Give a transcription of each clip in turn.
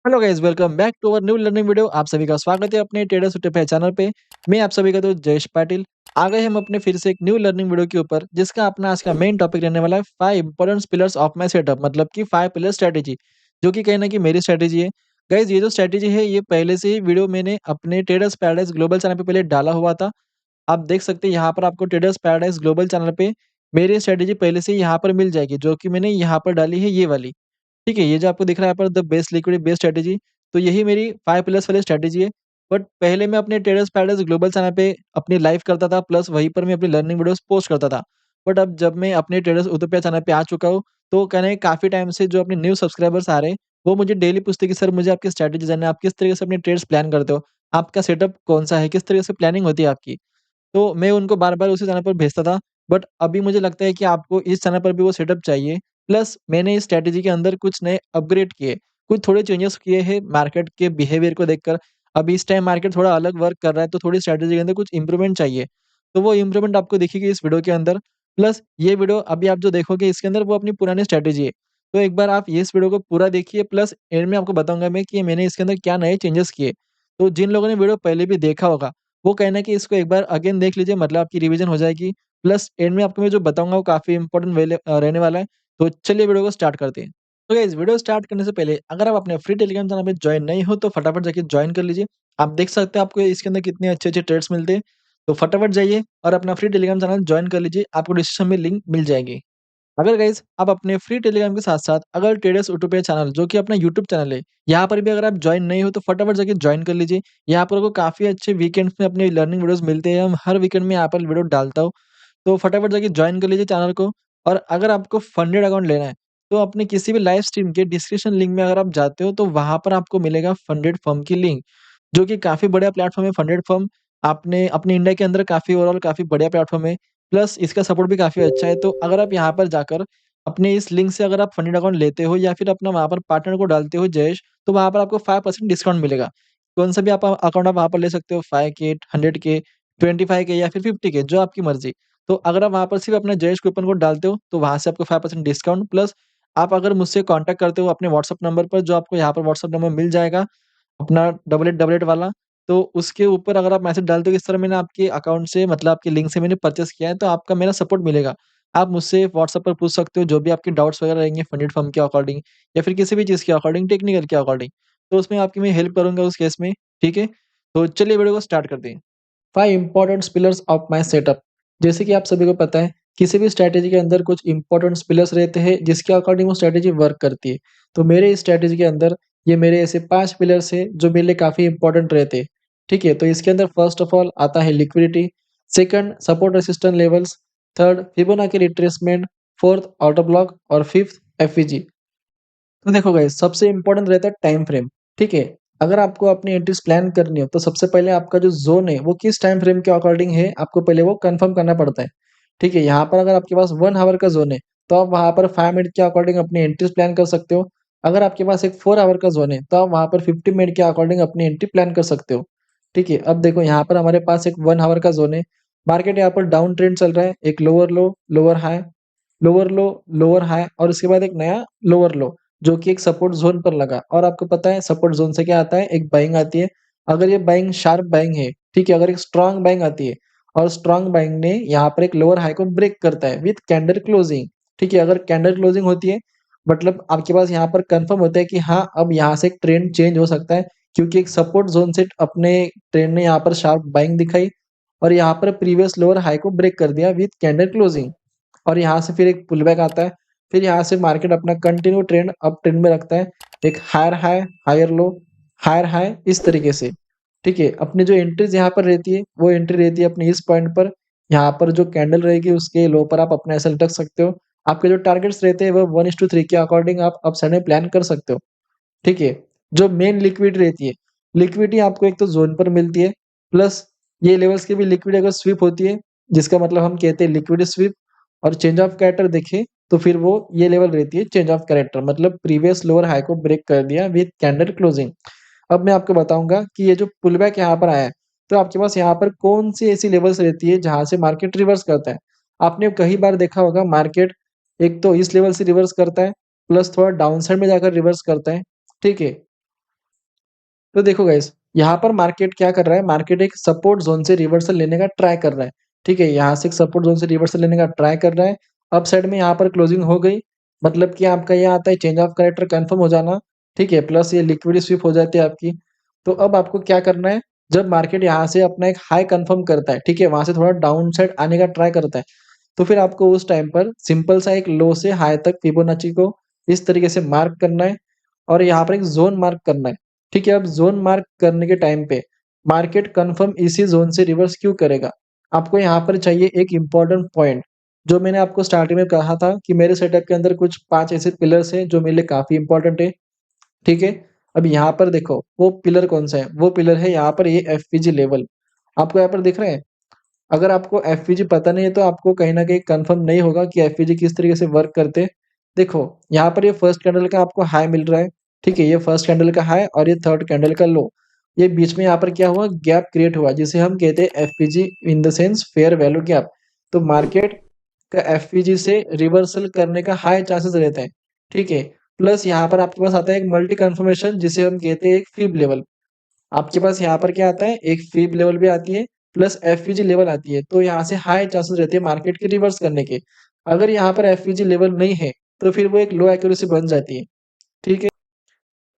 Hello guys welcome back to our new learning video. आप सभी का स्वागत है अपने ट्रेडर्स यूट्यूब चैनल पे। मैं आप सभी का दोस्त जयेश पाटिल। आ गए हम अपने फिर से एक न्यू लर्निंग वीडियो के ऊपर, जिसका अपना आज का मेन टॉपिक रहने वाला है 5 important pillars of my setup, मतलब कि 5 पिलर स्ट्रेटजी, जो कि कहीं ना कहीं मेरी स्ट्रेटजी है। गाइस ये जो स्ट्रेटजी है ये पहले से ही वीडियो मैंने अपने ट्रेडर्स पैराडाइज ग्लोबल चैनल पे पहले डाला हुआ था। आप देख सकते हैं यहाँ पर आपको ट्रेडर्स पैराडाइज ग्लोबल चैनल पे मेरी स्ट्रेटजी पहले से ही यहाँ पर मिल जाएगी, जो कि मैंने यहाँ पर डाली है ये वाली। ठीक है, ये जो आपको दिख रहा है यहाँ पर the best liquidity best strategy, तो यही मेरी 5 पिलर्स वाली स्ट्रैटेजी है। बट पहले मैं अपने ट्रेडर्स पैराडाइज ग्लोबल चैनल पे अपनी लाइव करता था, प्लस वहीं पर मैं अपनी लर्निंग वीडियोस पोस्ट करता था। बट अब जब मैं अपने ट्रेडर्स उतोपिया चैनल पे आ चुका हूँ, तो कहना है काफ़ी टाइम से जो अपने न्यू सब्सक्राइबर्स आ रहे हैं, वो मुझे डेली पूछते हैं कि सर मुझे आपकी स्ट्रैटेजी जानना है, आप किस तरीके से अपने ट्रेड्स प्लान करते हो? आपका सेटअप कौन-सा है? किस तरीके से प्लानिंग होती है आपकी? तो मैं उनको बार-बार उसी चैनल पर भेजता था। बट अभी मुझे लगता है कि आपको इस चैनल पर भी वो सेटअप चाहिए। प्लस मैंने इस स्ट्रैटेजी के अंदर कुछ नए अपग्रेड किए, कुछ थोड़े चेंजेस किए हैं मार्केट के बिहेवियर को देखकर। अभी इस टाइम मार्केट थोड़ा अलग वर्क कर रहा है, तो थोड़ी स्ट्रैटेजी के अंदर कुछ इम्प्रूवमेंट चाहिए। तो वो इम्प्रूवमेंट आपको दिखेगी इस वीडियो के अंदर। प्लस ये वीडियो अभी आप जो देखोगे इसके अंदर वो अपनी पुरानी स्ट्रैटेजी है। तो एक बार आप ये इस वीडियो को पूरा देखिए, प्लस एंड में आपको बताऊँगा मैं कि मैंने इसके अंदर क्या नए चेंजेस किए। तो जिन लोगों ने वीडियो पहले भी देखा होगा, वो कहना है कि इसको एक बार अगेन देख लीजिए, मतलब आपकी रिवीजन हो जाएगी। प्लस एंड में आपको मैं जो बताऊँगा वो काफ़ी इम्पोर्टेंट रहने वाला है। तो चलिए वीडियो को स्टार्ट करते हैं। तो गाइस वीडियो स्टार्ट करने से पहले अगर आप अपने फ्री टेलीग्राम चैनल में जॉइन नहीं हो, तो फटाफट जाके जॉइन कर लीजिए। आप देख सकते हैं आपको इसके अंदर कितने अच्छे-अच्छे ट्रेड्स मिलते हैं। तो फटाफट जाइए और अपना फ्री टेलीग्राम चैनल जॉइन कर लीजिए, आपको डिस्क्रिप्शन में लिंक मिल जाएगी। अगर गाइस आप अपने फ्री टेलीग्राम के साथ-साथ अगर ट्रेडर्स यूट्यूब चैनल, जो कि अपना यूट्यूब चैनल है, यहाँ पर भी अगर आप जॉइन नहीं हो, तो फटाफट जाके जॉइन कर लीजिए। यहाँ पर आपको काफ़ी अच्छे वीकेंड्स में अपने लर्निंग वीडियोज़ मिलते हैं। हम हर वीकेंड में यहाँ पर वीडियो डालता हूँ। तो फटाफट जाके जॉइन कर लीजिए चैनल को। और अगर आपको फंडेड अकाउंट लेना है, तो अपने किसी भी लाइव स्ट्रीम के डिस्क्रिप्शन लिंक में अगर आप जाते हो, तो वहाँ पर आपको मिलेगा फंडेड फर्म की लिंक, जो कि काफ़ी बढ़िया प्लेटफ़ॉर्म है फंडेड फर्म। आपने अपने इंडिया के अंदर काफ़ी ओवरऑल काफ़ी बढ़िया प्लेटफ़ॉर्म है। प्लस इसका सपोर्ट भी काफ़ी अच्छा है। तो अगर आप यहाँ पर जाकर अपने इस लिंक से अगर आप फंडेड अकाउंट लेते हो या फिर अपना वहाँ पर पार्टनर को डालते हो जयेश, तो वहाँ पर आपको 5% डिस्काउंट मिलेगा। कौन-सा भी आप अकाउंट आप वहाँ पर ले सकते हो, 5 के, 100 के, 25 के या फिर 50 के, जो आपकी मर्ज़ी। तो अगर आप वहाँ पर सिर्फ़ अपना जयेश कूपन कोड डालते हो, तो वहाँ से आपको 5% डिस्काउंट। प्लस आप अगर मुझसे कॉन्टैक्ट करते हो अपने व्हाट्सएप नंबर पर, जो आपको यहाँ पर व्हाट्सएप नंबर मिल जाएगा, अपना 8888 वाला, तो उसके ऊपर अगर आप मैसेज डालते हो इस तरह मैंने आपके अकाउंट से, मतलब आपके लिंक से मैंने परचेज़ किया है, तो आपका मेरा सपोर्ट मिलेगा। आप मुझसे व्हाट्सएप पर पूछ सकते हो जो भी आपके डाउट्स वगैरह रहेंगे फंडेड फर्म के अकॉर्डिंग या फिर किसी भी चीज़ के अकॉर्डिंग, टेक्निकल के अकॉर्डिंग। तो उसमें आपकी मैं हेल्प करूँगा उस केस में, ठीक है? तो चलिए वीडियो को स्टार्ट करते हैं। 5 important pillars of my setup. जैसे कि आप सभी को पता है, किसी भी स्ट्रैटेजी के अंदर कुछ इम्पोर्टेंट पिलर्स रहते हैं, जिसके अकॉर्डिंग वो स्ट्रैटेजी वर्क करती है। तो मेरे इस स्ट्रैटेजी के अंदर ये मेरे ऐसे 5 पिलर्स हैं, जो मेरे लिए काफ़ी इम्पोर्टेंट रहते हैं। ठीक है? तो इसके अंदर फर्स्ट ऑफ ऑल आता है liquidity, second support resistance levels, third Fibonacci retracement, fourth order block और फिफ्थ एफवीजी। तो देखो गाइस, सबसे इम्पोर्टेंट रहता है टाइम फ्रेम, ठीक है? अगर आपको अपनी एंट्रीज़ प्लान करनी हो, तो सबसे पहले आपका जो ज़ोन है, वो किस टाइम फ्रेम के अकॉर्डिंग है, आपको पहले वो कन्फर्म करना पड़ता है, ठीक है? यहाँ पर अगर आपके पास 1 हावर का ज़ोन है, तो आप वहाँ पर 5 मिनट के अकॉर्डिंग अपनी एंट्रीज़ प्लान कर सकते हो। अगर आपके पास एक 4 हावर का ज़ोन है, तो आप वहाँ पर 50 मिनट के अकॉर्डिंग अपनी एंट्री प्लान कर सकते हो, ठीक है? अब देखो यहाँ पर हमारे पास एक 1 हावर का ज़ोन है, मार्केट यहाँ पर डाउन ट्रेंड चल रहा है, एक लोअर लो, लोअर हाई, लोअर लो, लोअर हाई और उसके बाद एक नया लोअर लो, जो कि एक सपोर्ट ज़ोन पर लगा। और आपको पता है सपोर्ट ज़ोन से क्या आता है, एक बाइंग आती है। अगर ये बाइंग शार्प बाइंग है, ठीक है? अगर एक स्ट्रॉन्ग बाइंग आती है और स्ट्रॉन्ग बाइंग ने यहाँ पर एक लोअर हाई को ब्रेक करता है विथ कैंडल क्लोजिंग, ठीक है? अगर कैंडल क्लोजिंग होती है, मतलब आपके पास यहाँ पर कन्फर्म होता है कि हाँ, अब यहाँ से एक ट्रेंड चेंज हो सकता है, क्योंकि एक सपोर्ट ज़ोन से अपने ट्रेंड ने यहाँ पर शार्प बाइंग दिखाई और यहाँ पर प्रीवियस लोअर हाई को ब्रेक कर दिया विथ कैंडल क्लोजिंग। और यहाँ से फिर एक पुलबैक आता है। फिर यहाँ से मार्केट अपना कंटिन्यू ट्रेंड अप ट्रेंड में रखता है। एक higher high, higher low, higher high इस तरीके से, ठीक है? अपनी जो एंट्रीज़ यहाँ पर रहती है, वो एंट्री रहती है अपनी इस पॉइंट पर। यहाँ पर जो कैंडल रहेगी उसके लो पर आप अपना एसएल रख सकते हो। आपके जो टारगेट्स रहते हैं वो 1:3 के अकॉर्डिंग आप अप साइड में प्लान कर सकते हो, ठीक है? जो मेन लिक्विडिटी रहती है, लिक्विडिटी आपको एक तो ज़ोन पर मिलती है, प्लस ये लेवल्स की भी लिक्विडिटी अगर स्वीप होती है, जिसका मतलब हम कहते हैं लिक्विडिटी स्वीप। और चेंज ऑफ कैरेक्टर देखें, तो फिर वो ये लेवल रहती है चेंज ऑफ कैरेक्टर, मतलब प्रीवियस लोअर हाई को ब्रेक कर दिया विथ कैंडल क्लोजिंग। अब मैं आपको बताऊँगा कि ये जो पुलबैक यहाँ पर आया है, तो आपके पास यहाँ पर कौन-सी ऐसी लेवल्स रहती है जहाँ से मार्केट रिवर्स करता है। आपने कई बार देखा होगा मार्केट एक तो इस लेवल से रिवर्स करता है, प्लस थोड़ा डाउन साइड में जाकर रिवर्स करता है, ठीक है? तो देखो गाइस, यहाँ पर मार्केट क्या कर रहा है, मार्केट एक सपोर्ट ज़ोन से रिवर्सल लेने का ट्राई कर रहा है, ठीक है? यहाँ से एक सपोर्ट ज़ोन से रिवर्सल लेने का ट्राई कर रहा है। अप साइड में यहाँ पर क्लोजिंग हो गई, मतलब कि आपका ये आता है चेंज ऑफ कैरेक्टर कन्फर्म हो जाना, ठीक है? प्लस ये लिक्विडिटी स्विप हो जाती है आपकी। तो अब आपको क्या करना है, जब मार्केट यहाँ से अपना एक हाई कन्फर्म करता है, ठीक है? वहाँ से थोड़ा डाउन साइड आने का ट्राई करता है, तो फिर आपको उस टाइम पर सिंपल सा एक लो से हाई तक फिबोनाची को इस तरीके से मार्क करना है और यहाँ पर एक ज़ोन मार्क करना है। ठीक है, अब ज़ोन मार्क करने के टाइम पे मार्केट कंफर्म इसी ज़ोन से रिवर्स क्यों करेगा? आपको यहाँ पर चाहिए एक इम्पोर्टेंट पॉइंट, जो मैंने आपको स्टार्टिंग में कहा था कि मेरे सेटअप के अंदर कुछ 5 ऐसे पिलर्स हैं जो मेरे लिए काफ़ी इम्पोर्टेंट है, ठीक है? अब यहाँ पर देखो वो पिलर कौन-सा है? वो पिलर है यहाँ पर ये एफपीजी लेवल। आपको यहाँ पर दिख रहे हैं? अगर आपको एफपीजी पता नहीं है तो आपको कहीं न कहीं कन्फर्म नहीं होगा कि एफपीजी किस तरीके से वर्क करते हैं। देखो, यहाँ पर ये फर्स्ट कैंडल का आपको हाई मिल रहा है, ठीक है? ये फर्स्ट कैंडल का हाई और ये थर्ड कैंडल का लो। ये बीच में यहाँ पर क्या हुआ? गैप क्रिएट हुआ जिसे हम कहते हैं FPG in the sense fair value gap. तो मार्केट का एफपीजी से रिवर्सल करने का हाई चांसेस रहते हैं, ठीक है? प्लस यहाँ पर आपके पास आता है एक मल्टी कन्फर्मेशन जिसे हम कहते हैं एक फिब लेवल। आपके पास यहाँ पर क्या आता है, एक फ़ीब लेवल भी आती है, प्लस एफवीजी लेवल आती है, तो यहाँ से हाई चांसेस रहते हैं मार्केट के रिवर्स करने के। अगर यहाँ पर एफवीजी लेवल नहीं है, तो फिर वो एक लो एक्यूरेसी बन जाती है, ठीक है?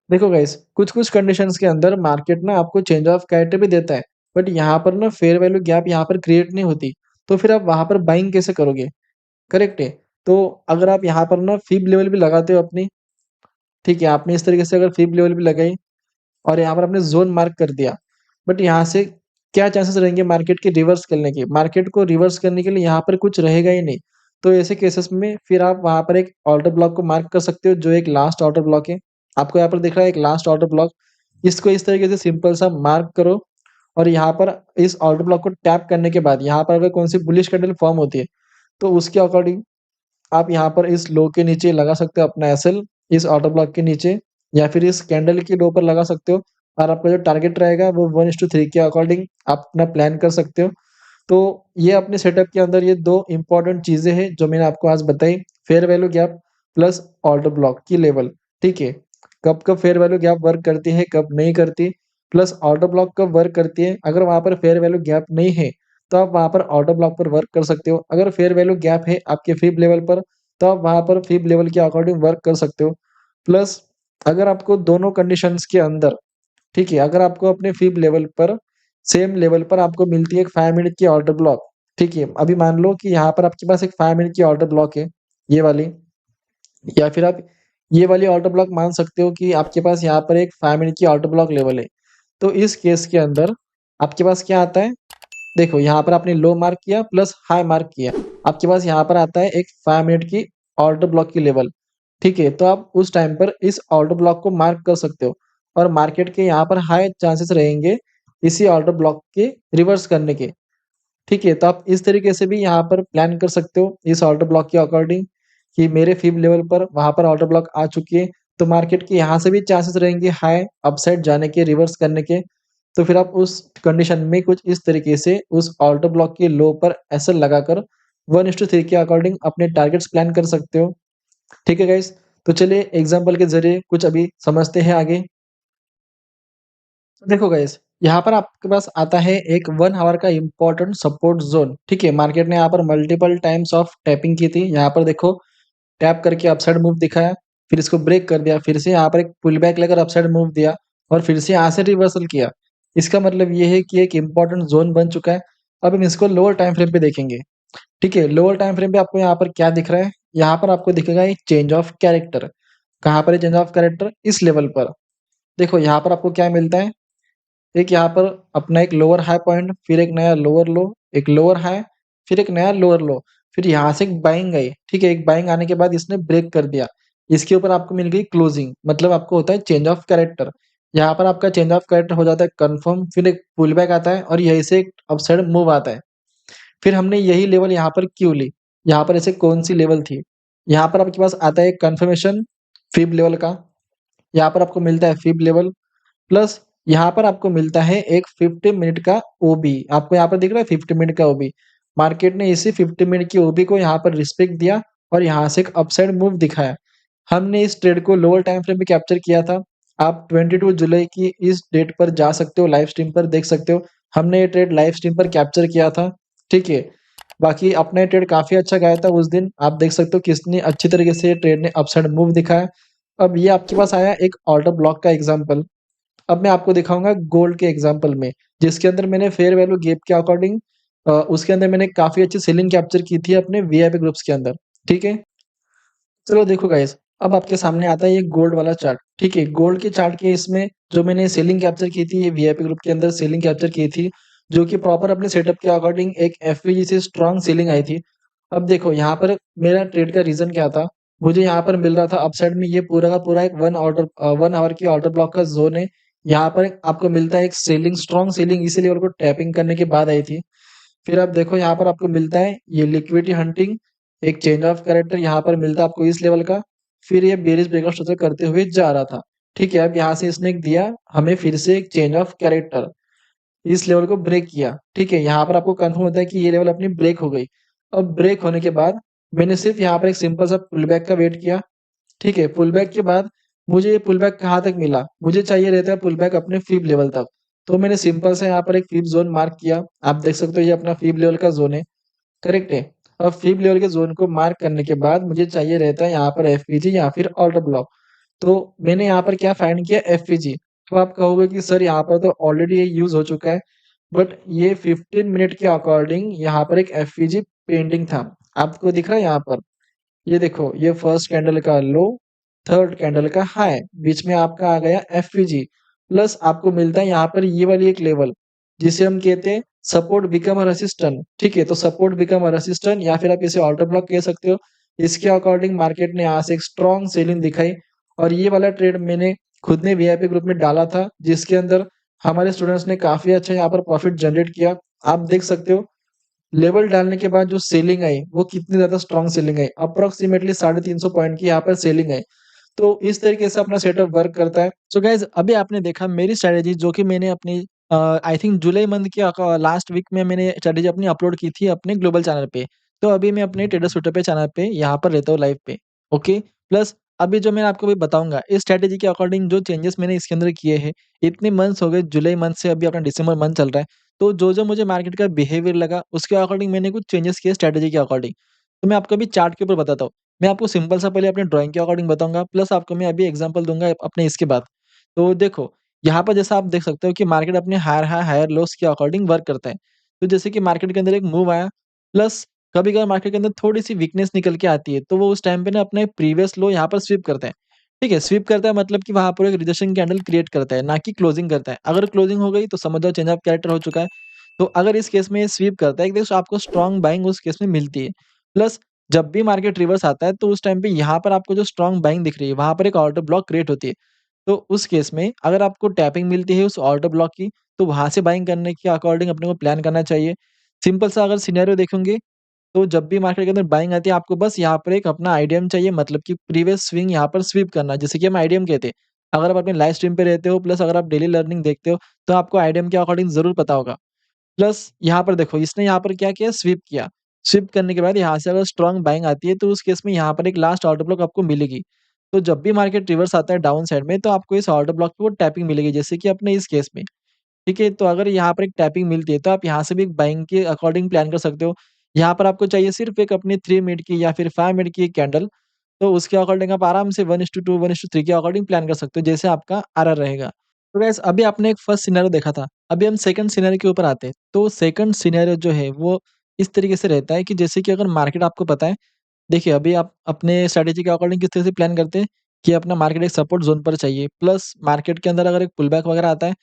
देखो गाइस, कुछ-कुछ कंडीशंस के अंदर मार्केट ना आपको चेंज ऑफ कैरेक्टर भी देता है, बट यहाँ पर ना फेयर वैल्यू गैप यहाँ पर क्रिएट नहीं होती, तो फिर आप वहाँ पर बाइंग कैसे करोगे? करेक्ट है? तो अगर आप यहाँ पर ना फ़ीब लेवल भी लगाते हो अपनी, ठीक है? आपने इस तरीके से अगर फ़ीब लेवल भी लगाई और यहाँ पर आपने ज़ोन मार्क कर दिया। बट यहाँ से क्या चांसेस रहेंगे मार्केट के रिवर्स करने के? मार्केट को रिवर्स करने के लिए यहाँ पर कुछ रहेगा ही नहीं। तो ऐसे केसेस में फिर आप वहाँ पर एक ऑर्डर ब्लॉक को मार्क कर सकते हो जो एक लास्ट ऑर्डर ब्लॉक है। आपको यहाँ पर दिख रहा है एक लास्ट ऑर्डर ब्लॉक। इसको इस तरीके से सिंपल सा मार्क करो और यहाँ पर इस ऑर्डर ब्लॉक को टैप करने के बाद यहाँ पर अगर कौन-सी बुलिश कैंडल फॉर्म होती है, तो उसके अकॉर्डिंग आप यहाँ पर इस लो के नीचे लगा सकते हो अपना एसएल, इस ऑर्डर ब्लॉक के नीचे या फिर इस कैंडल के लो पर लगा सकते हो और आपका जो टारगेट रहेगा वो 1:3 के अकॉर्डिंग आप अपना प्लान कर सकते हो। तो ये अपने सेटअप के अंदर ये 2 इम्पोर्टेंट चीज़ें हैं जो मैंने आपको आज बताई, fair value gap plus order block की लेवल, ठीक है? कब-कब फेयर वैल्यू गैप वर्क करती है, कब नहीं करती, प्लस ऑर्डर ब्लॉक कब वर्क करती है। अगर वहाँ पर फेयर वैल्यू गैप नहीं है, तो आप वहाँ पर ऑर्डर ब्लॉक पर वर्क कर सकते हो। अगर फेयर वैल्यू गैप है आपके फिब लेवल पर, तो आप वहाँ पर फिब लेवल के अकॉर्डिंग वर्क कर सकते हो। प्लस अगर आपको दोनों कंडीशंस के अंदर, ठीक है, अगर आपको अपने फिब लेवल पर सेम लेवल पर आपको मिलती है एक 5 मिनट की ऑर्डर ब्लॉक, ठीक है? अभी मान लो कि यहाँ पर आपके पास एक 5 मिनट की ऑर्डर ब्लॉक है, ये वाली, या फिर आप ये वाली ऑर्डर ब्लॉक मान सकते हो कि आपके पास यहाँ पर एक 5 मिनट की ऑर्डर ब्लॉक लेवल है। तो इस केस के अंदर आपके पास क्या आता है, देखो यहाँ पर आपने लो मार्क किया प्लस हाई मार्क किया। आपके पास यहाँ पर आता है एक 5 मिनट की ऑर्डर ब्लॉक की लेवल, ठीक है? तो आप उस टाइम पर इस ऑर्डर ब्लॉक को मार्क कर सकते हो और मार्केट के यहाँ पर हाई चांसेस रहेंगे इसी ऑर्डर ब्लॉक के रिवर्स करने के, ठीक है? तो आप इस तरीके से भी यहाँ पर प्लान कर सकते हो इस ऑर्डर ब्लॉक के अकॉर्डिंग कि मेरे फिब लेवल पर वहाँ पर ऑर्डर ब्लॉक आ चुकी है, तो मार्केट के यहाँ से भी चांसेस रहेंगे हाई अपसाइड जाने के, रिवर्स करने के। तो फिर आप उस कंडीशन में कुछ इस तरीके से उस ऑर्डर ब्लॉक के लो पर एसएल लगाकर 1:3 के अकॉर्डिंग अपने टारगेट्स प्लान कर सकते हो। ठीक है गाइस? तो चलिए एग्ज़ाम्पल के ज़रिए कुछ अभी समझते हैं आगे। तो देखो गाइस, यहाँ पर आपके पास आता है एक 1 आवर का इम्पोर्टेंट सपोर्ट ज़ोन, ठीक है? मार्केट ने यहाँ पर मल्टीपल टाइम्स ऑफ टैपिंग की थी। यहाँ पर देखो टैप करके अपसाइड मूव दिखाया, फिर इसको ब्रेक कर दिया, फिर से यहाँ पर एक पुल बैक लेकर अपसाइड मूव दिया और फिर से यहाँ से रिवर्सल किया। इसका मतलब ये है कि एक इम्पोर्टेंट ज़ोन बन चुका है। अब हम इसको लोअर टाइम फ्रेम पे देखेंगे, ठीक है? लोअर टाइम फ्रेम पे आपको यहाँ पर क्या दिख रहा है? यहाँ पर आपको दिखेगा एक चेंज ऑफ कैरेक्टर। कहाँ पर है चेंज ऑफ कैरेक्टर? इस लेवल पर। देखो यहाँ पर आपको क्या मिलता है? एक यहाँ पर अपना एक लोअर हाई पॉइंट, फिर एक नया लोअर लो, एक लोअर हाई, फिर एक नया लोअर लो, फिर यहाँ से एक बाइंग आई, ठीक है? एक बाइंग आने के बाद इसने ब्रेक कर दिया। इसके ऊपर आपको मिल गई क्लोजिंग, मतलब आपको होता है चेंज ऑफ कैरेक्टर। यहाँ पर आपका चेंज ऑफ कैरेक्टर हो जाता है कन्फर्म, फिर एक पुल बैक आता है और यहीं से एक अपसाइड मूव आता है। फिर हमने यही लेवल यहाँ पर क्यों ली? यहाँ पर ऐसे कौन-सी लेवल थी? यहाँ पर आपके पास आता है कन्फर्मेशन फिब लेवल का, यहाँ पर आपको मिलता है फिब लेवल प्लस यहाँ पर आपको मिलता है एक 50 मिनट का ओबी। आपको यहाँ पर दिख रहा है 50 मिनट का ओबी। मार्केट ने इसी 50 मिनट की ओबी को यहाँ पर रिस्पेक्ट दिया और यहाँ से एक अपसाइड मूव दिखाया। हमने इस ट्रेड को लोअर टाइम फ्रेम पे कैप्चर किया था। आप 22 जुलाई की इस डेट पर जा सकते हो, लाइव स्ट्रीम पर देख सकते हो। हमने ये ट्रेड लाइव स्ट्रीम पर कैप्चर किया था, ठीक है? बाकी अपना ये ट्रेड काफ़ी अच्छा गया था उस दिन, आप देख सकते हो कितनी अच्छी तरीके से ये ट्रेड ने अपसाइड मूव दिखाया। अब ये आपके पास आया एक ऑर्डर ब्लॉक का एग्ज़ाम्पल। अब मैं आपको दिखाऊँगा गोल्ड के एग्ज़ाम्पल में, जिसके अंदर मैंने फेयर वैल्यू गैप के अकॉर्डिंग उसके अंदर मैंने काफ़ी अच्छी सेलिंग कैप्चर की थी अपने वीआईपी ग्रुप्स के अंदर, ठीक है? चलो देखो गाइस, अब आपके सामने आता है ये गोल्ड वाला चार्ट, ठीक है? गोल्ड के चार्ट के इसमें जो मैंने सेलिंग कैप्चर की थी, ये वीआईपी ग्रुप के अंदर सेलिंग कैप्चर की थी, जो कि प्रॉपर अपने सेटअप के अकॉर्डिंग एक एफवीजी से स्ट्रॉन्ग सेलिंग आई थी। अब देखो यहाँ पर मेरा ट्रेड का रीज़न क्या था? मुझे यहाँ पर मिल रहा था अपसाइड में ये पूरा का पूरा एक 1 आवर की ऑर्डर ब्लॉक का ज़ोन है। यहाँ पर आपको मिलता है एक सेलिंग स्ट्रॉन्ग सेलिंग इसी लेवल को टैपिंग करने के बाद आई थी। फिर आप देखो यहाँ पर आपको मिलता है ये लिक्विडिटी हंटिंग, एक चेंज ऑफ कैरेक्टर यहाँ पर मिलता है आपको इस लेवल का, फिर ये बेयरिश ब्रेकआउट स्ट्रक्चर करते हुए जा रहा था। ठीक है, अब यहाँ से इसने एक दिया हमें फिर से एक चेंज ऑफ कैरेक्टर, इस लेवल को ब्रेक किया। ठीक है, यहाँ पर आपको कन्फर्म होता है कि ये लेवल अपनी ब्रेक हो गई। अब ब्रेक होने के बाद मैंने सिर्फ यहाँ पर एक सिंपल सा पुल बैक का वेट किया। ठीक है, पुल बैक के बाद मुझे ये पुल बैक कहाँ तक मिला? मुझे चाहिए रहता है पुल बैक अपने फिब लेवल तक। तो मैंने सिंपल सा यहाँ पर एक फिब ज़ोन मार्क किया। आप देख सकते हो ये अपना फिब लेवल का ज़ोन है, करेक्ट है। अब फिब लेवल के ज़ोन को मार्क करने के बाद मुझे चाहिए रहता है यहाँ पर एफवीजी या फिर ऑर्डर ब्लॉक। तो मैंने यहाँ पर क्या फाइंड किया? एफवीजी। अब आप कहोगे कि सर यहाँ पर तो ऑलरेडी ये यूज़ हो चुका है, बट ये 15 मिनट के अकॉर्डिंग यहाँ पर एक एफवीजी पेंडिंग था। आपको दिख रहा है यहाँ पर? ये देखो, ये फर्स्ट कैंडल का लो, थर्ड कैंडल का हाई, बीच में आपका आ गया एफवीजी, प्लस आपको मिलता है यहाँ पर ये वाली एक लेवल, जिसे हम कहते हैं सपोर्ट बिकम अ रेसिस्टेंट। ठीक है, तो सपोर्ट बिकम अ रेसिस्टेंट या फिर आप इसे ऑर्डर ब्लॉक कह सकते हो। इसके अकॉर्डिंग मार्केट ने यहाँ से एक स्ट्रॉन्ग सेलिंग दिखाई और ये वाला ट्रेड मैंने खुद ने वीआईपी ग्रुप में डाला था, जिसके अंदर हमारे स्टूडेंट्स ने काफ़ी अच्छा यहाँ पर प्रॉफिट जनरेट किया। आप देख सकते हो लेवल डालने के बाद जो सेलिंग आई, वो कितनी ज़्यादा स्ट्रॉन्ग सेलिंग आई। अप्रॉक्सिमेटली 350 पॉइंट की यहाँ पर सेलिंग आई। तो इस तरीके से अपना सेटअप वर्क करता है। सो गाइज़ अभी आपने देखा मेरी स्ट्रैटेजी जो कि मैंने अपनी आई थिंक जुलाई मंथ के लास्ट वीक में मैंने स्ट्रैटेजी अपनी अपलोड की थी अपने ग्लोबल चैनल पे। तो अभी मैं अपने ट्रेडर्स ट्विटर पे चैनल पे यहाँ पर रहता हूँ लाइव पे, ओके? प्लस अभी जो मैं आपको भी बताऊँगा इस स्ट्रैटेजी के अकॉर्डिंग जो चेंजेस मैंने इसके अंदर किए हैं, इतने मंथ्स हो गए जुलाई मंथ से अभी अपना दिसंबर मंथ चल रहा है। तो जो-जो मुझे मार्केट का बिहेवियर लगा उसके अकॉर्डिंग मैंने कुछ चेंजेस किए स्ट्रैटेजी के अकॉर्डिंग। तो मैं आपको अभी चार्ट के ऊपर बताता हूँ। मैं आपको सिंपल सा पहले अपने ड्राइंग के अकॉर्डिंग बताऊँगा, प्लस आपको मैं अभी एग्ज़ाम्पल दूँगा अपने इसके बाद। तो देखो, यहाँ पर जैसा आप देख सकते हो कि मार्केट अपने हायर हाई, हायर लोज़ के अकॉर्डिंग वर्क करता है। तो जैसे कि मार्केट के अंदर एक मूव आया, प्लस कभी-कभार मार्केट के अंदर थोड़ी-सी वीकनेस निकल के आती है, तो वो उस टाइम पे ना अपने प्रीवियस लो यहाँ पर स्वीप करता है। ठीक है? स्वीप करता है मतलब कि वहाँ पर एक रिजेक्शन कैंडल क्रिएट करता है, ना कि क्लोजिंग करता है। अगर क्लोजिंग हो गई तो समझ जाओ चेंज ऑफ कैरेक्टर हो चुका है। तो अगर इस केस में ये स्वीप करता है, देखो आपको स्ट्रॉन्ग बाइंग उस केस में मिलती है। प्लस जब भी मार्केट रिवर्स आता है, तो उस टाइम पे यहाँ पर आपको जो स्ट्रॉन्ग बाइंग दिख रही है, वहाँ पर एक ऑर्डर ब्लॉक क्रिएट होती है। तो उस केस में अगर आपको टैपिंग मिलती है उस ऑर्डर ब्लॉक की, तो वहाँ से बाइंग करने के अकॉर्डिंग अपने को प्लान करना चाहिए। सिंपल सा अगर सिनेरियो देखेंगे, तो जब भी मार्केट के अंदर बाइंग आती है, आपको बस यहाँ पर एक अपना आईडीएम चाहिए, मतलब कि प्रीवियस स्विंग यहाँ पर स्वीप करना, जिसे कि हम आईडीएम कहते हैं। अगर आप अपने लाइव स्ट्रीम पे रहते हो, प्लस अगर आप डेली लर्निंग देखते हो, तो आपको आईडीएम के अकॉर्डिंग ज़रूर पता होगा। प्लस यहाँ पर देखो, इसने यहाँ पर क्या किया, स्वीप किया। स्वीप करने के बाद यहाँ से अगर स्ट्रॉन्ग बाइंग आती है, तो उस केस में यहाँ पर एक लास्ट ऑर्डर ब्लॉक आपको मिलेगी। तो जब भी मार्केट रिवर्स आता है डाउन साइड में, तो आपको इस ऑर्डर ब्लॉक पे वो टैपिंग मिलेगी, जैसे कि अपने इस केस में। ठीक है? तो अगर यहाँ पर एक टैपिंग मिलती है, तो आप यहाँ से भी एक बाइंग के अकॉर्डिंग प्लान कर सकते हो। यहाँ पर आपको चाहिए सिर्फ़ एक अपनी 3 मिनट की या फिर 5 मिनट की एक कैंडल, तो उसके अकॉर्डिंग आप आराम से 1:2, 1:3 के अकॉर्डिंग प्लान कर सकते हो, जैसे आपका आरआर रहेगा। तो गाइस अभी आपने एक फर्स्ट सिनेरियो देखा था, अभी हम सेकंड सिनेरियो के ऊपर आते हैं। तो सेकंड सिनेरियो जो है वो इस तरीके से रहता है कि जैसे कि अगर मार्केट आपको पता है, देखिए अभी आप अपने स्ट्रैटेजी के अकॉर्डिंग किस तरह से प्लान करते हैं कि अपना मार्केट एक सपोर्ट ज़ोन पर चाहिए, प्लस मार्केट के अंदर अगर एक पुलबैक वगैरह आता है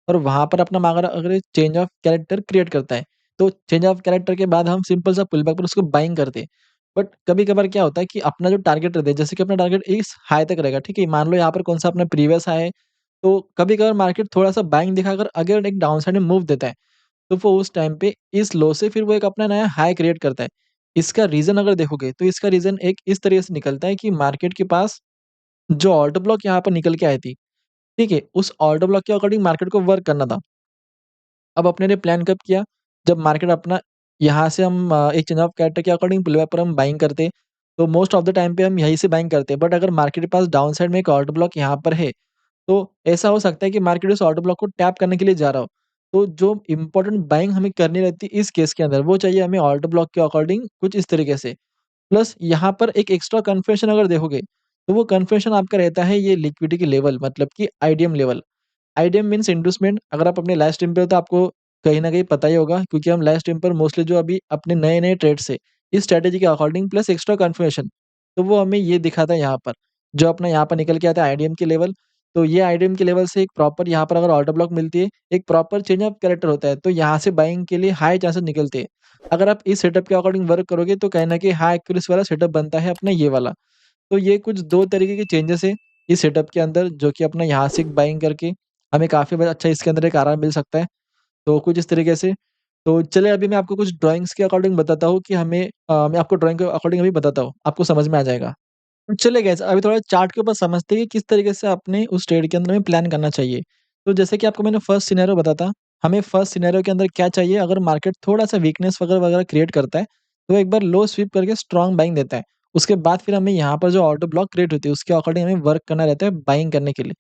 और वहाँ पर अपना अगर एक चेंज ऑफ कैरेक्टर क्रिएट करता है, तो चेंज ऑफ कैरेक्टर के बाद हम सिंपल सा पुलबैक पर उसको बाइंग करते हैं। बट कभी-कभार क्या होता है कि अपना जो टारगेट रहता है, जैसे कि अपना टारगेट इस हाई तक रहेगा, ठीक है? मान लो यहाँ पर कौन-सा अपना प्रीवियस हाई है, तो कभी-कभार मार्केट थोड़ा-सा बाइंग दिखाकर अगर एक डाउन साइड में मूव देता है, तो वो उस टाइम पे इस लो से फिर वो एक अपना नया हाई क्रिएट करता है। इसका रीज़न अगर देखोगे, तो इसका रीज़न एक इस तरीके से निकलता है कि मार्केट के पास जो ऑर्डर ब्लॉक यहाँ पर निकल के आई थी, ठीक है? उस ऑर्डर ब्लॉक के अकॉर्डिंग मार्केट को वर्क करना था। अब अपने ने प्लान कब किया? जब मार्केट अपना यहाँ से हम एक चेंज ऑफ कैरेक्टर के अकॉर्डिंग पुलबैक पर हम बाइंग करते, तो मोस्ट ऑफ द टाइम पे हम यहीं से बाइंग करते हैं। बट अगर मार्केट के पास डाउन साइड में एक ऑर्डर ब्लॉक यहाँ पर है, तो ऐसा हो सकता है कि मार्केट उस ऑर्डर ब्लॉक को टैप करने के लिए जा रहा हो। तो जो इम्पोर्टेंट बाइंग हमें करनी रहती है इस केस के अंदर, वो चाहिए हमें ऑर्डर ब्लॉक के अकॉर्डिंग कुछ इस तरीके से। प्लस यहाँ पर एक एक्स्ट्रा कन्फेशन अगर देखोगे, तो वो कन्फेशन आपका रहता है ये लिक्विडिटी लेवल, मतलब कि IDM level. IDM means inducement. अगर आप अपने लाइव स्ट्रीम पे हो तो आपको कहीं न कहीं पता ही होगा, क्योंकि हम लाइव स्ट्रीम पर मोस्टली जो अभी अपने नए-नए ट्रेड्स है, इस स्ट्रैटेजी के अकॉर्डिंग प्लस एक्स्ट्रा कन्फर्मेशन, तो वो हमें ये दिखाता है यहाँ पर। जो अपना यहाँ पर निकल के आता है आईडीएम की लेवल, तो ये आईडीएम की लेवल से एक प्रॉपर यहाँ पर अगर ऑर्डर ब्लॉक मिलती है, एक प्रॉपर चेंज ऑफ कैरेक्टर होता है, तो यहाँ से बाइंग के लिए हाई चांसेस निकलते हैं। अगर आप इस सेटअप के अकॉर्डिंग वर्क करोगे तो कहीं न कहीं हाई एक्यूरेसी वाला सेटअप बनता है अपना ये वाला। तो ये कुछ 2 तरीके के चेंजेस हैं इस सेटअप के अंदर, जो कि अपना यहाँ से बाइंग करके हमें काफ़ी अच्छा इसके अंदर एक आराम मिल सकता है। तो कुछ इस तरीके से। तो चलिए अभी मैं आपको कुछ ड्राइंग्स के अकॉर्डिंग बताता हूँ कि मैं आपको ड्राइंग के अकॉर्डिंग अभी बताता हूँ, आपको समझ में आ जाएगा। चलिए गाइस, अभी थोड़ा चार्ट के ऊपर समझते हैं कि किस तरीके से अपने उस ट्रेड के अंदर हमें प्लान करना चाहिए। तो जैसे कि आपको मैंने फर्स्ट सिनेरियो बताता, हमें फर्स्ट सिनेरियो के अंदर क्या चाहिए, अगर मार्केट थोड़ा-सा वीकनेस वगैरह-वगैरह क्रिएट करता है, तो एक बार लो स्वीप करके स्ट्रॉन्ग बाइंग देता है। उसके बाद फिर हमें यहाँ पर जो ऑर्डर ब्लॉक क्रिएट होती है, उसके अकॉर्डिंग हमें वर्क करना रहता है बाइंग करने के लिए।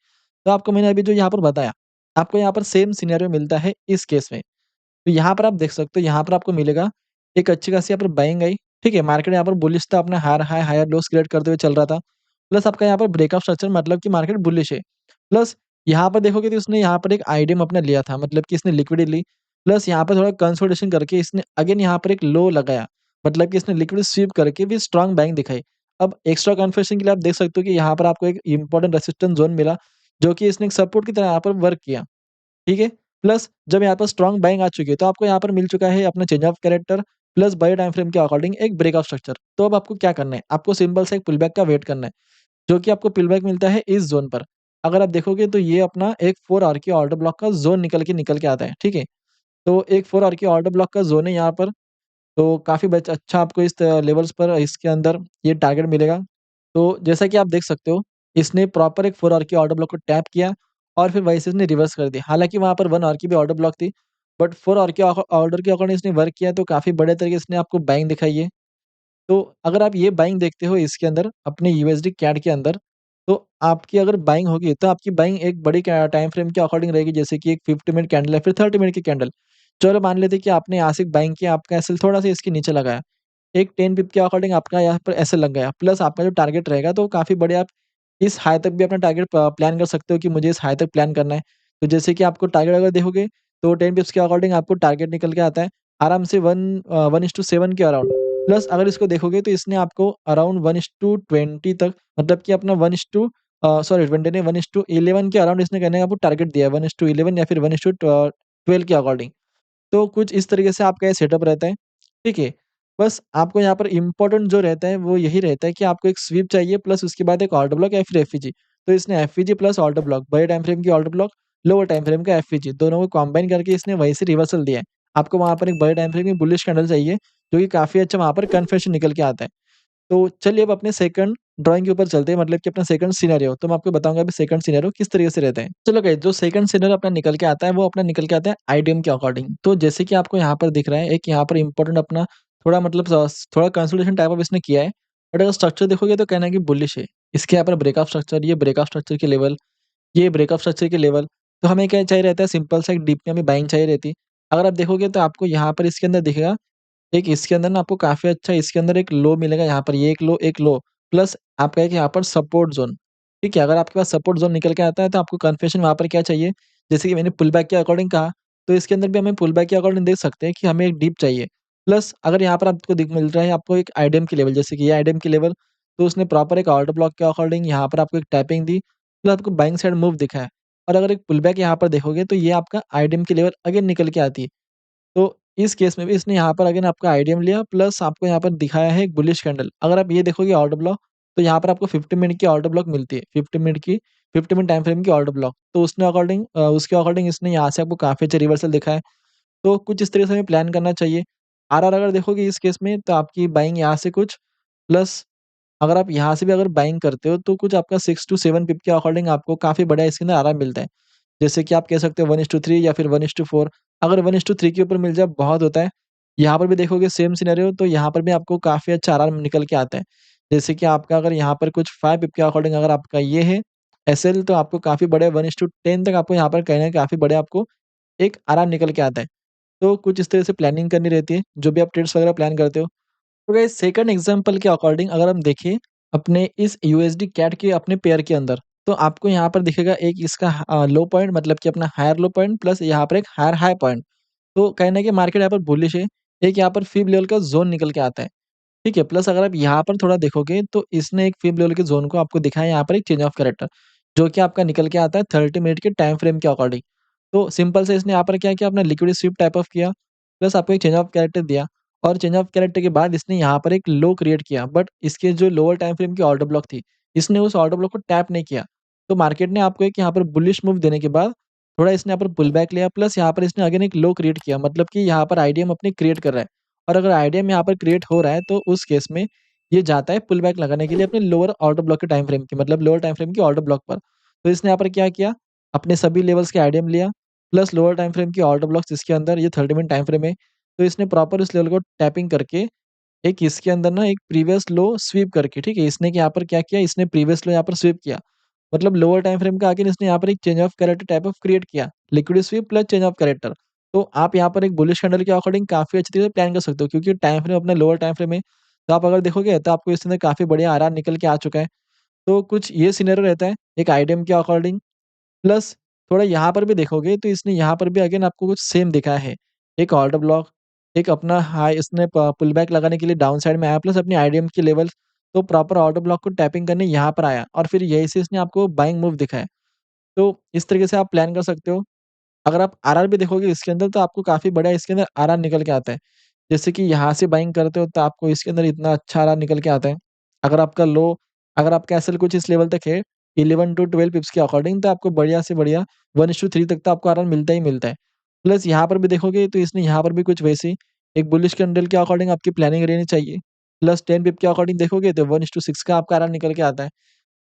तो आपको मैंने अभी जो यहाँ पर बताया, आपको यहाँ पर सेम सिनेरियो मिलता है इस केस में। तो यहाँ पर आप देख सकते हो, यहाँ पर आपको मिलेगा एक अच्छी खासी यहाँ पर बाइंग आई, ठीक है? मार्केट यहाँ पर बुलिश था, अपना higher high, higher lows create करते हुए चल रहा था। प्लस आपका यहाँ पर ब्रेकअप स्ट्रक्चर, मतलब कि मार्केट बुलिश है। प्लस यहाँ पर देखोगे तो इसने यहाँ पर एक आईडीएम अपना लिया था, मतलब कि इसने लिक्विडिटी ली। प्लस यहाँ पर थोड़ा कंसोलिडेशन करके इसने अगेन यहाँ पर एक लो लगाया, मतलब कि इसने लिक्विड स्वीप करके भी स्ट्रॉन्ग बाइंग दिखाई। अब एक्स्ट्रा कन्फर्मेशन के लिए आप देख सकते हो कि यहाँ पर आपको एक इम्पोर्टेंट रेजिस्टेंस जोन मिला, जो कि इसने एक सपोर्ट की तरह यहाँ पर वर्क किया। ठीक है? प्लस जब यहाँ पर स्ट्रॉन्ग बाइंग आ चुकी है, तो आपको यहाँ पर मिल चुका है अपना change of character plus by time frame के अकॉर्डिंग एक ब्रेकआउट स्ट्रक्चर। तो अब आपको क्या करना है? आपको सिंपल सा एक पुलबैक का वेट करना है, जो कि आपको पुलबैक मिलता है इस ज़ोन पर। अगर आप देखोगे तो ये अपना एक 4 आवर की ऑर्डर ब्लॉक का ज़ोन निकल के आता है, ठीक है? तो एक 4 आवर की ऑर्डर ब्लॉक का ज़ोन है यहाँ पर, तो काफ़ी बच अच्छा आपको इस लेवल्स पर इसके अंदर ये टारगेट मिलेगा। तो जैसा कि आप देख सकते हो, इसने प्रॉपर एक 4 आवर की ऑर्डर ब्लॉक को टैप किया और फिर वहीं से इसने रिवर्स कर दिया। हालाँकि वहाँ पर 1 आवर की भी ऑर्डर ब्लॉक थी, बट 4 आवर के ऑर्डर के अकॉर्डिंग इसने वर्क किया, तो काफ़ी बड़े तरीके से इसने आपको बाइंग दिखाई है। तो अगर आप ये बाइंग देखते हो इसके अंदर अपने यूएसडी कैड के अंदर, तो आपकी अगर बाइंग होगी तो आपकी बाइंग एक बड़ी टाइम फ्रेम के अकॉर्डिंग रहेगी, जैसे कि एक 50 मिनट कैंडल है, फिर 30 मिनट की कैंडल। चलो मान लेते हैं कि आपने यहाँ से बाइंग किया, आपका एसएल थोड़ा-सा इसके नीचे लगाया। एक 10 पिप के अकॉर्डिंग आपका यहाँ पर एसएल लग गया, प्लस आपका जो टारगेट रहेगा तो काफ़ी बड़े आप इस हाई तक भी अपना टारगेट प्लान कर सकते हो कि मुझे इस हाई तक प्लान करना है। तो जैसे कि आपको टारगेट अगर देखोगे तो 10 पिप्स के अकॉर्डिंग आपको टारगेट निकल के आता है आराम से 1:7 के अराउंड। प्लस अगर इसको देखोगे तो इसने आपको अराउंड 1:20 तक, मतलब कि अपना 20 नहीं 1:11 के अराउंड इसने कहने का आपको टारगेट दिया है, 1:11 या फिर 1:12 के अकॉर्डिंग। तो कुछ इस तरीके से आपका ये सेटअप रहता है, ठीक है? बस आपको यहाँ पर इम्पोर्टेंट जो रहता है वो यही रहता है कि आपको एक स्वीप चाहिए प्लस उसके बाद एक ऑर्डर ब्लॉक या फिर एफईजी। तो इसने एफईजी प्लस ऑर्डर ब्लॉक, बड़े टाइम फ्रेम की order block, lower time frame का एफईजी, दोनों को कंबाइन करके इसने वहीं से रिवर्सल दिया है। आपको वहाँ पर एक बड़े टाइम फ्रेम की बुलिश कैंडल चाहिए, जो कि काफ़ी अच्छा वहाँ पर कन्फर्मेशन निकल के आता है। तो चलिए अब अपने सेकंड ड्राइंग के ऊपर चलते हैं, मतलब कि अपना सेकंड सिनेरियो। तो मैं आपको बताऊँगा अभी सेकंड सिनेरियो किस तरीके से रहता है। चलो गाइस, जो सेकंड सिनेरियो अपना निकल के आता है, वो अपना निकल के आता है आईडीएम के अकॉर्डिंग। तो जैसे कि आपको यहाँ पर दिख रहा है, एक यहाँ पर इम्पोर्टेंट अपना थोड़ा मतलब थोड़ा कंसोलिडेशन टाइप ऑफ इसने किया है। बट अगर स्ट्रक्चर देखोगे तो कहना है कि बुलिश है। इसके यहाँ पर ब्रेकआउट स्ट्रक्चर, ये ब्रेकआउट स्ट्रक्चर के लेवल, ये ब्रेकअप स्ट्रक्चर के लेवल। तो हमें क्या चाहिए रहता है, सिंपल सा एक डीप में हमें बाइंग चाहिए रहती है। अगर आप देखोगे तो आपको यहाँ पर इसके अंदर दिखेगा, एक इसके अंदर ना आपको काफ़ी अच्छा इसके अंदर एक लो मिलेगा, यहाँ पर ये एक लो प्लस आपका एक यहाँ पर सपोर्ट ज़ोन, ठीक है? अगर आपके पास सपोर्ट ज़ोन निकल के आता है तो आपको कन्फर्मेशन वहाँ पर क्या चाहिए, जैसे कि मैंने पुल बैक के अकॉर्डिंग कहा, तो इसके अंदर भी हमें पुल बैक के अकॉर्डिंग देख सकते हैं कि हमें एक डीप चाहिए। प्लस अगर यहाँ पर आपको दिख मिल रहा है आपको एक आईडीएम की लेवल, जैसे कि ये आईडीएम की लेवल, तो उसने प्रॉपर एक ऑर्डर ब्लॉक के अकॉर्डिंग यहाँ पर आपको एक टैपिंग दी, प्लस आपको बाइंग साइड मूव दिखा है। और अगर एक पुल बैक यहाँ पर देखोगे तो ये आपका आईडीएम की लेवल अगेन निकल के आती है। तो इस केस में भी इसने यहाँ पर अगेन आपका आईडीएम लिया प्लस आपको यहाँ पर दिखाया है एक बुलिश कैंडल। अगर आप ये देखोगे ऑर्डर ब्लॉक, तो यहाँ पर आपको 50 मिनट की ऑर्डर ब्लॉक मिलती है। 50 मिनट टाइम फ्रेम की ऑर्डर ब्लॉक। तो उसके अकॉर्डिंग इसने यहाँ से आपको काफ़ी अच्छा रिवर्सल दिखा है। तो कुछ इस तरह से हमें प्लान करना चाहिए। आरआर अगर देखोगे इस केस में तो आपकी बाइंग यहाँ से कुछ प्लस अगर आप यहाँ से भी अगर बाइंग करते हो तो कुछ आपका 6 टू 7 पिप के अकॉर्डिंग आपको काफ़ी बढ़िया इसके अंदर आराम मिलता है। जैसे कि आप कह सकते हो 1:3 या फिर 1:4, अगर 1:3 के ऊपर मिल जाए बहुत होता है। यहाँ पर भी देखोगे सेम सिनेरियो, तो यहाँ पर भी आपको काफ़ी अच्छा आराम निकल के आता है। जैसे कि आपका अगर यहाँ पर कुछ 5 पिप के अकॉर्डिंग अगर आपका ये है एसएल तो आपको काफ़ी बड़े 1:10 तक आपको यहाँ पर कहीं न काफ़ी बड़े आपको एक आराम निकल के आता है। तो कुछ इस तरह से प्लानिंग करनी रहती है, जो भी आप ट्रेड्स वगैरह प्लान करते हो। तो गाइस सेकंड एग्ज़ाम्पल के अकॉर्डिंग अगर हम देखें अपने इस यूएसडी कैट के अपने पेयर के अंदर, तो आपको यहाँ पर दिखेगा एक इसका लो पॉइंट मतलब कि अपना हायर लो पॉइंट प्लस यहाँ पर एक हायर हाई पॉइंट। तो कहीं न कहीं मार्केट यहाँ पर बुलिश है। एक यहाँ पर फिब लेवल का ज़ोन निकल के आता है। ठीक है, प्लस अगर आप यहाँ पर थोड़ा देखोगे तो इसने एक फिब लेवल के ज़ोन को आपको दिखाया है यहाँ पर एक चेंज ऑफ कैरेक्टर, जो कि आपका निकल के आता है 30 मिनट के टाइम फ्रेम के अकॉर्डिंग। तो सिंपल से इसने यहाँ पर क्या किया अपना लिक्विड स्वीप टाइप ऑफ किया, प्लस आपको एक चेंज ऑफ कैरेक्टर दिया और चेंज ऑफ कैरेक्टर के बाद इसने यहाँ पर एक लो क्रिएट किया बट इसके जो लोअर टाइम फ्रेम की ऑर्डर ब्लॉक थी, इसने उस ऑर्डर ब्लॉक को टैप नहीं किया। तो मार्केट ने आपको एक यहाँ पर बुलिश मूव देने के बाद थोड़ा इसने यहाँ पर पुल बैक लिया प्लस यहाँ पर इसने अगेन एक लो क्रिएट किया मतलब कि यहाँ पर आईडीएम अपनी क्रिएट कर रहा है। और अगर आईडीएम यहाँ पर क्रिएट हो रहा है तो उस केस में ये जाता है पुल बैक लगाने के लिए अपने लोअर ऑर्डर ब्लॉक के टाइम फ्रेम की मतलब लोअर टाइम फ्रेम की ऑर्डर ब्लॉक पर। तो इसने यहाँ पर क्या किया, अपने सभी लेवल्स के आईडीएम लिया प्लस लोअर टाइम फ्रेम की ऑर्डर ब्लॉक्स जिसके अंदर ये 30 मिनट टाइम फ्रेम है। तो इसने प्रॉपर इस लेवल को टैपिंग करके एक इसके अंदर ना एक प्रीवियस लो स्वीप करके ठीक है, इसने यहाँ पर क्या किया, इसने प्रीवियस लो यहाँ पर स्वीप किया। मतलब लोअर टाइम फ्रेम का आगे इसने यहाँ पर एक change of character type of create किया, liquid sweep plus change of character. तो आप यहाँ पर एक बुलिश कैंडल के अकॉर्डिंग काफ़ी अच्छी तरह से प्लान कर सकते हो क्योंकि टाइम फ्रेम अपना लोअर टाइम फ्रेम है। तो आप अगर देखोगे तो आपको इसके अंदर काफ़ी बढ़िया आराम निकल के आ चुका है। तो कुछ ये सिनेरियो रहता है एक आईडीएम के अकॉर्डिंग प्लस थोड़ा यहाँ पर भी देखोगे तो इसने यहाँ पर भी अगेन आपको कुछ सेम दिखाया है। एक ऑर्डर ब्लॉक, एक अपना हाई इसने प पुल बैक लगाने के लिए डाउन साइड में आया प्लस अपनी आईडीएम की लेवल तो प्रॉपर ऑर्डर ब्लॉक को टैपिंग करने यहाँ पर आया और फिर यहीं से इसने आपको बाइंग मूव दिखाया। तो इस तरीके से आप प्लान कर सकते हो। अगर आप आरआर भी देखोगे इसके अंदर तो आपको काफ़ी बड़ा इसके अंदर आरआर निकल के आता है। जैसे कि यहाँ से बाइंग करते हो तो आपको इसके अंदर इतना अच्छा आरआर निकल के आता है। अगर आपका लो अगर आपका एसएल कुछ इस लेवल तक है 11 टू 12 पिप्स के अकॉर्डिंग तो आपको बढ़िया से बढ़िया 1:3 तक तो आपको आरआर मिलता ही मिलता है। प्लस यहाँ पर भी देखोगे तो इसने यहाँ पर भी कुछ वैसी एक बुलिश कैंडल के अकॉर्डिंग आपकी प्लानिंग रहनी चाहिए। प्लस 10 पिप के अकॉर्डिंग देखोगे तो 1:6 का आपका आरआर निकल के आता है।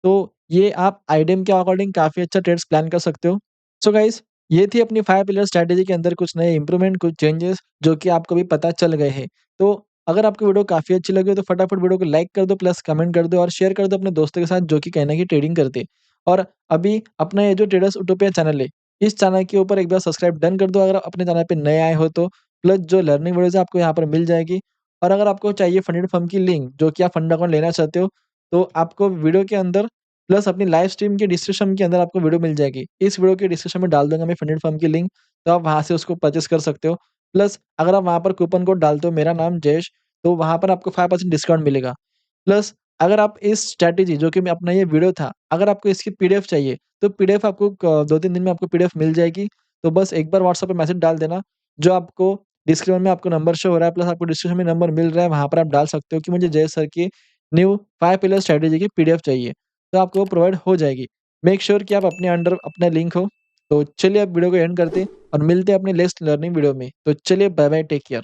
तो ये आप आईडीएम के अकॉर्डिंग काफ़ी अच्छा ट्रेड्स प्लान कर सकते हो। सो गाइस ये थी अपनी 5 पिलर स्ट्रैटेजी के अंदर कुछ नए इंप्रूवमेंट, कुछ चेंजेस जो कि आपको भी पता चल गए हैं। तो अगर आपको वीडियो काफ़ी अच्छी लगी हो तो फटाफट वीडियो को लाइक कर दो प्लस कमेंट कर दो और शेयर कर दो अपने दोस्तों के साथ जो कि कहीं न कहीं ट्रेडिंग करते हैं। और अभी अपना ये जो ट्रेडर्स उटोपिया चैनल है, इस चैनल के ऊपर एक बार सब्सक्राइब डन कर दो अगर आप अपने चैनल पे नए आए हो तो। प्लस जो लर्निंग वीडियोज़ है आपको यहाँ पर मिल जाएगी। और अगर आपको चाहिए फंडेड फर्म की लिंक जो कि आप फंड अकाउंट लेना चाहते हो, तो आपको वीडियो के अंदर प्लस अपनी लाइव स्ट्रीम के डिस्क्रिप्शन के अंदर आपको वीडियो मिल जाएगी। इस वीडियो के डिस्क्रिप्शन में डाल दूँगा मैं फंडेड फर्म की लिंक, तो आप वहाँ से उसको परचेज़ कर सकते हो। प्लस अगर आप वहाँ पर कूपन कोड डालते हो मेरा नाम जयेश, तो वहाँ पर आपको 5% डिस्काउंट मिलेगा। प्लस अगर आप इस स्ट्रैटेजी जो कि मैं अपना ये वीडियो था, अगर आपको इसकी पीडीएफ चाहिए, तो पीडीएफ आपको क 2-3 दिन में आपको पीडीएफ मिल जाएगी। तो बस एक बार व्हाट्सएप पे मैसेज डाल देना, जो आपको डिस्क्रिप्शन में आपको नंबर शो हो रहा है प्लस आपको डिस्क्रिप्शन में नंबर मिल रहा है, वहाँ पर आप डाल सकते हो कि मुझे जय सर की न्यू 5 पिलर स्ट्रैटेजी की पीडीएफ चाहिए। तो आपको वो प्रोवाइड हो जाएगी। मेक श्योर कि आप अपने अंडर अपना लिंक हो। तो चलिए अब वीडियो को एंड करते हैं और मिलते हैं अपने नेक्स्ट लर्निंग वीडियो में। तो चलिए बाय बाय टेक केयर।